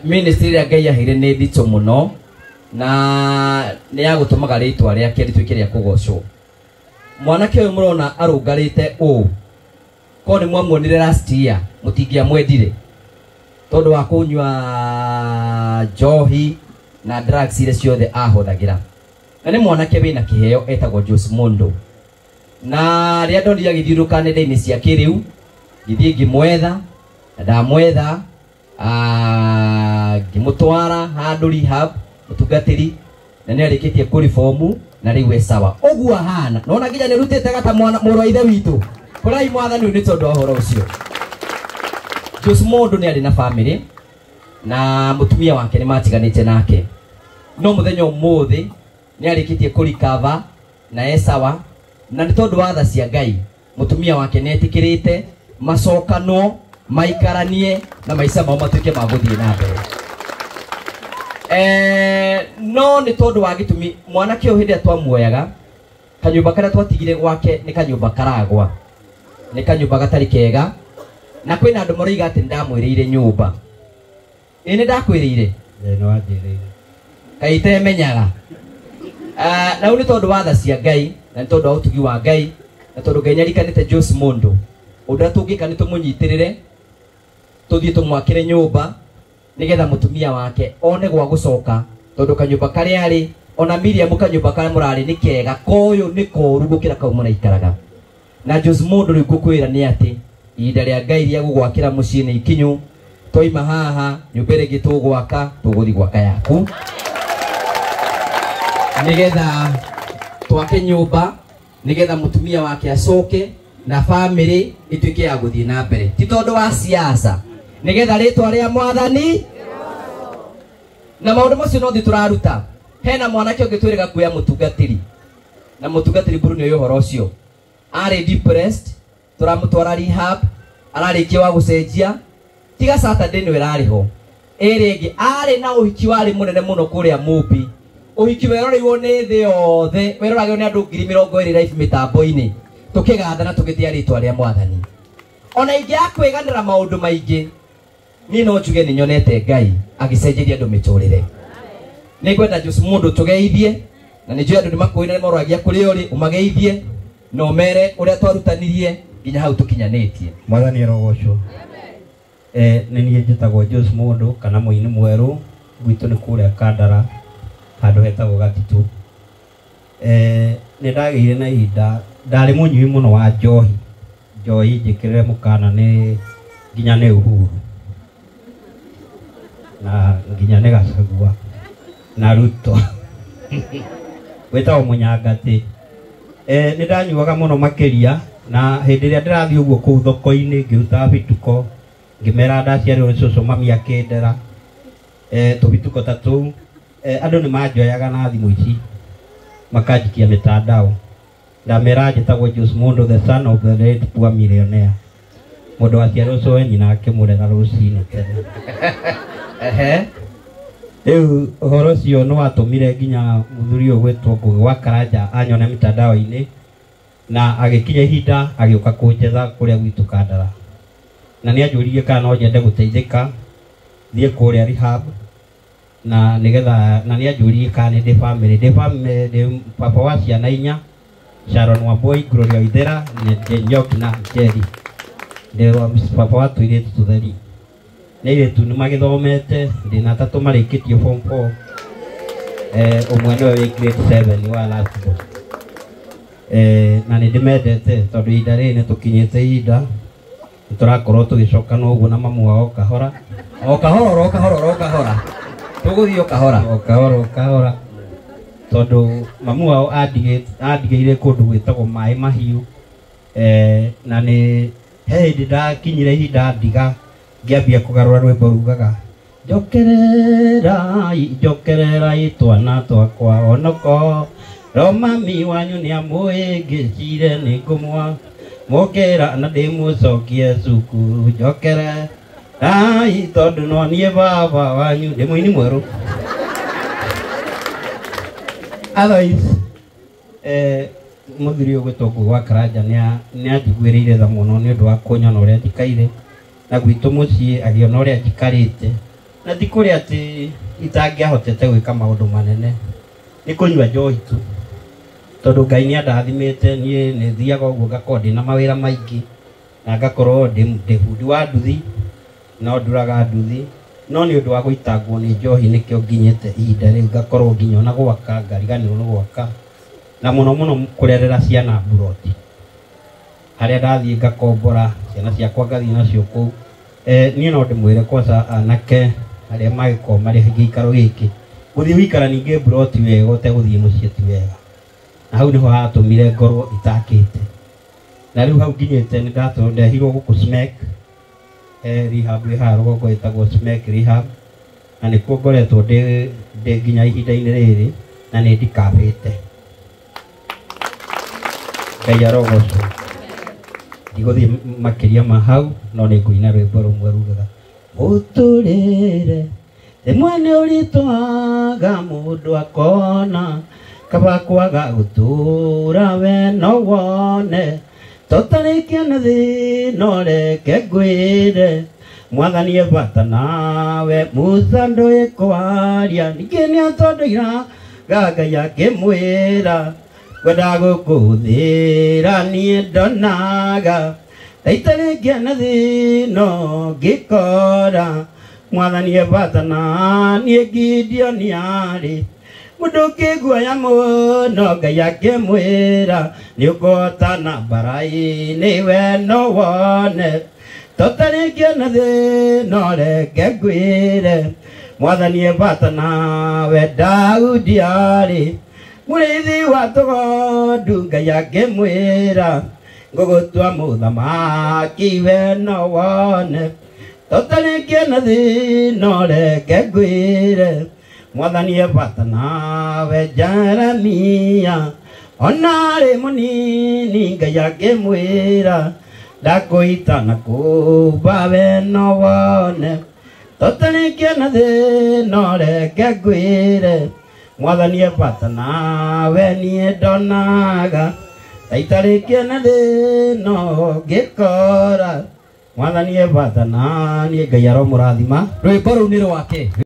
Ministry ya Ngai yahire nĩ ndito mũno na nĩ ya gũtũmaga rĩtwa rĩake rĩtuĩke rĩa kũgocwo. Mwanake ũyũ mũrona arũngarĩte ũũ ko nĩ mwamuonire last year mũtingĩamwendire tondũ wa kũnyua njohi na drugs iria ciothe ahũthagĩra. Na nĩ mwanake wĩna kĩheo etagwo Jose Mondo, na rĩrĩa ndonire agĩthiũrũrũka nenda-inĩ cia kĩrĩu ngĩthiĩ ngĩmwetha na ndamwetha ngĩmũtwara handũ rehab mũtungatĩri na nĩ arĩkĩtie kũribomu na rĩu e sawa. Ũguo hana nona nginya nĩ rutĩte gata mũrũ wa ithe witũ kũrai mwathani nĩ tondũ wa ũhoro ũcio. Jose Mondo nĩ arĩ na family na mũtumia wake nĩ matiganĩte nake, no mũthenya ũmũthĩ nĩ arĩkĩtie kũrikava na e sawa, na nĩ tondũ wa tha cia Ngai mũtumia wake nĩ etĩkĩrĩte macokano maikaranie na maica mao matuĩke ma gũthiĩ na mbere. No nĩ tondũ wa gĩtũmi mwanake ũyũ hĩndĩ twamuoyaga kanyũmba karĩa twatigire gwake nĩ kanyũmba karagwa, nĩ kanyũmba gatarĩ kega, na kwĩna andũ maroiga atĩ ndamwĩrĩire nyũmba. Ĩ nĩ ndakwĩrĩire? Nĩ wanjĩrĩire. Kaĩ itemenyaga. Na nĩ tondũ wa tha cia Ngai na nĩ tondũ wa ũtugi wa Ngai na tondũ Ngai nĩarikanĩte Jose Mondo, ũndũ tũngĩka nĩ tũmũnyitĩrĩre tũthiĩ tũmwakĩre nyũmba nĩgetha mũtumia wake one gwa gũcoka, tondũ kanyũmba karĩa arĩ ona Miriam kanyũmba karĩa mũrarĩ nĩ kega, koyo nĩ koru gũkĩra kau mũraikaraga. Na Jose Mondo rĩu ngũkwĩra nĩ atĩ ihinda rĩa Ngai rĩa gũgwakĩra mũciĩ nĩ ikinyu. Twaima haha nyũmba ĩngĩ tũgwaka, tũgũthi gwaka yaku nĩgetha twake nyũmba nĩgetha mũtumia wake acoke na family ituĩke ya gũthiĩ na mbere, ti tondũ wa siasa, nĩgetha rĩtwa rĩa mwathani. Na maũndũ macio no tũraruta. Hena mwanake ũngĩ twĩrĩga kuoya mũtungatĩri, na mũtungatĩri buru nĩ ũhoro ũcio arĩ depressed, tũramũtwara rehab, ararĩkia wa gũcenjia, tiga Saturday nĩ ĩrarĩho. Ĩrĩ ĩngĩ arĩ na ũhiki warĩ mũnene mũno kũrĩa Mũmbi, ũhiki weroreirwo nĩ thĩ yothe, weroragwo nĩ andũ 20,000 live mĩtambo-inĩ, tũkĩgatha na tũgĩthia rĩtwa rĩa mwathani. Ona ingĩakwĩganĩra maũndũ maingĩ, niĩ no njuge nĩ nyonete Ngai agĩcenjeria andũ mĩtũrĩre. Nĩ ngwenda Jose Mondo tũgeithie, na nĩ njũĩ andũ nĩ makũina nĩ maroragia kũrĩa ũrĩ, ũmageithie na ũmere ũrĩa twarutanirie nginya hau tũkinyanĩtie. Mwathani arogocwo. Nĩ niĩ njĩtagwo Jose Mondo kana mũini mwerũ, gwitũ nĩ kũrĩa Kandara handũ hetagwo Gatitũ. Nĩ ndagĩire na ihinda ndarĩ mũnyui mũno wa njohi njĩkĩrĩre mũkana nĩ nginya nĩ Uhuru na nginya nĩ Gachagua na Ruto wetagwo Mũnyangatĩ. Nĩ ndanyuaga mũno makĩria, na hĩndĩ ĩrĩa ndĩrathiĩ ũguo kũu thoko-inĩ ngĩruta bituko ngĩmera ndaciarĩrwo nĩ cũcũ mami akĩndera tũbituko ta tũu, andũ nĩ manjoyaga na thimũ ici makanjikia mĩtandao. Ndamera njĩtagwo Jose Mondo, the son of the late poor millionaire, mũndũ waciarwo ũcio nyina akĩmũrera rũcinĩ tene. Rĩu ũhoro ũcio nĩ watũmire nginya mũthuri ũyũ gwĩtwo Ngũgĩ wa Karanja anyone mĩtandao-inĩ, na agĩkinya ihinda agĩũka kũnjetha kũrĩa gwitũ Kandara, na nĩ anjũririe kana no nyende gũteithĩka thiĩ kũrĩa rehab, na nĩgetha na nĩ anjũririe kana ndĩ family, ndĩ papa wa ciana 4, Sharon Wamboi, Gloria Waithera, Njoki na Jerry. Ndĩ papa wa tũirĩtu tũtheri. Nĩ airĩtu nĩ magĩthomete, ndĩna atatũ marĩkĩtie form 4, ũmwe nĩwe wĩ grade 7 wa last book. Na nĩ ndĩmendete tondũ ihinda rĩrĩ nĩ tũkinyĩte ihinda nĩ tũrakorwo tũgĩcoka ũguo na mamu wao kahora tũgũthiĩ kahora tondũ mamu wao andigĩire kũndũ gwĩtagwo Maĩ Mahiũ. Na nĩ he hĩndĩ ndakinyire ihinda ndiga ngĩambia kũgarũra rwĩmbo rugaga njokererai twana twakwa onoko ro mami wanyu nĩ amũĩ ngĩcire nĩ ngũmwa mũkĩra na ndĩmũcokie cukuru njokererai tondũ no niĩ baba wanyu. Ndĩ mũini mwerũ. Otherwise mũthuri ũyũ gwĩtwo Ngũgĩ wa Karanja nĩ anjiguĩrĩire tha mũno nĩ ũndũ wa kũnyona ũrĩa njikaire, na gwitũ mũciĩ agĩona ũrĩa njikarĩte na tikuri ati itangĩahotete gwĩka maũndũ manene nĩ kũnyua njohi tu tondũ Ngai nĩ andathimĩte niĩ nĩ thiaga ũguo ngakorwo ndĩ na mawĩra maingĩ na ngakorwo ndĩ bundi wa nduthi no nduraga nduthi no nĩ ũndũ wa gũitangwo nĩ njohi nĩkĩo nginyĩte ihinda rĩu ngakorwo nginya ona gwaka ngariganĩrwo nĩ gwaka na mũno kũrerera ciana mburoti harĩa ndathiĩ ngakombora ciana ciakwa ngathiĩ nacio kũu niĩ no ndĩmwĩre kwanza anake arĩa magĩkorwo marĩ gĩikaro gĩkĩ gũthiĩ wĩikara ningĩ mburoti wega ũtegũthiĩ mũciĩ ti wega na hau nĩho hatũmire ngorwo itakĩte na rĩu hau nginyĩte nĩ ndehirwo gũkũ SMEC rehab ĩha rũgongo ĩtagwo SMEC rehab na nĩkuo ngoretwo ndĩ nginya ihinda-inĩ rĩrĩ na nĩ ndikabĩte Ngai arogocwo ndigũthiĩ makĩria ma hau no nĩ ngũina rwĩmbo rũmwe rugaga mũtũrĩre rĩmwe nĩ ũritũhaga mũndũ akona kaba kwaga gũtũra we no wone totarĩkia na thĩna reke ngwĩre mwathani e bata nawe Musa ndũĩ kwaria ningĩ nĩ atondũiraga Ngai akĩmwĩra kwenda gũkũthĩra niĩ ndonaga itarĩkia na thĩna ngĩkora mwathani e bata na niĩ Gideoni arĩ mũndũ ũkĩguoya mũno Ngai akĩmwĩra nĩ ũkũhotana mbara-inĩ we no wone totarĩkia na thĩna reke ngwĩre mwathani e bata nawe Daudi arĩ mũrĩithi wa tũgondu Ngai akĩmwĩra ngũgũtua mũthamaki we no wone totarĩkia na thĩna reke ngwĩre mwathani e bata nawe Jeremia ona arĩ mũnini Ngai akĩmwĩra ndakũita na kũmba we no wone totarĩkia na thĩna reke ngwĩre mwathani e bata nawe niĩ ndonaga itarĩkia na thĩna ngĩkora mwathani e bata na niĩ Ngai aromũrathima rwĩmbo rũu nĩ rwake